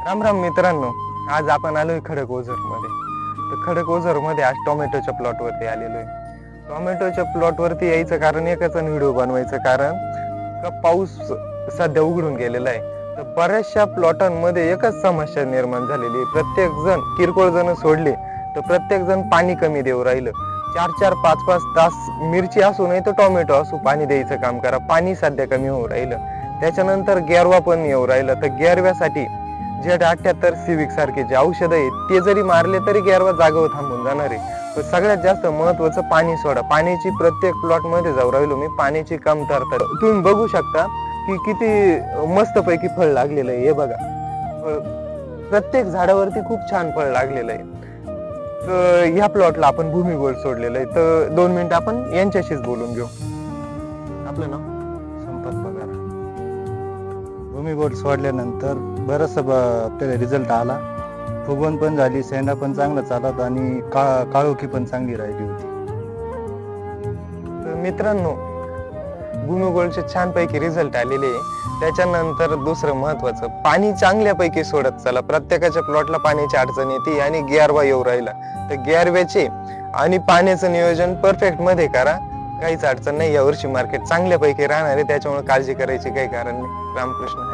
राम राम मित्रांनो, आज आपण आलोय खडकओझर मध्ये. तर खडकओझर मध्ये आज टोमॅटोच्या प्लॉट वरती आलेलो आहे. टोमॅटोच्या प्लॉट वरती यायचं कारण एकच, व्हिडिओ बनवायचं कारण का पाऊस सध्या उघडून गेलेला आहे. तर बऱ्याचशा प्लॉटांमध्ये एकच समस्या निर्माण झालेली आहे. प्रत्येक जण किरकोळ जण सोडले तर प्रत्येक जण पाणी कमी देऊ राहिलं. 4-4, 5-5 तास मिरची असू नाही तर टोमॅटो असू पाणी द्यायचं काम करा. पाणी सध्या कमी होऊ राहिलं. त्याच्यानंतर गॅरवा पण येऊ राहिलं. तर गॅरव्यासाठी Z78 सिविक सारखे जे औषध आहेत ते जरी मारले तरी गॅरवा जागेवर थांबून जाणार आहे. पण सगळ्यात जास्त महत्वाचं पाणी सोडा. पाण्याची प्रत्येक प्लॉट मध्ये जाऊ राहिलो मी, पाण्याची कमतरता. तुम्ही बघू शकता की किती मस्त पैकी फळ लागलेलं आहे. हे बघा, प्रत्येक झाडावरती खूप छान फळ लागलेलं आहे. तर ह्या प्लॉटला आपण भूमिगोल्ड सोडलेलं आहे. तर 2 मिनिटं आपण यांच्याशीच बोलून घेऊ. आपलं नाव? संपत पगार. भूमिगोल्ड सोडल्यानंतर बरंच आपल्याला रिझल्ट आला. फुगवण पण झाली, शेंडा पण चांगला चालत आणि काळोखी पण चांगली राहिली होती. तर मित्रांनो, भूमिगोल्डचे छानपैकी रिझल्ट आलेले आहे. त्याच्यानंतर दुसरं महत्वाचं, पाणी चांगल्यापैकी सोडत चला. प्रत्येकाच्या प्लॉटला पाण्याची अडचण येते आणि गॅरवा येऊ राहिला. तर गॅरव्याचे आणि पाण्याचं नियोजन परफेक्ट मध्ये करा. काहीच अडचण नाही. यावर्षी मार्केट चांगल्यापैकी राहणार आहे, त्याच्यामुळे काळजी करायची काही कारण नाही. रामकृष्ण.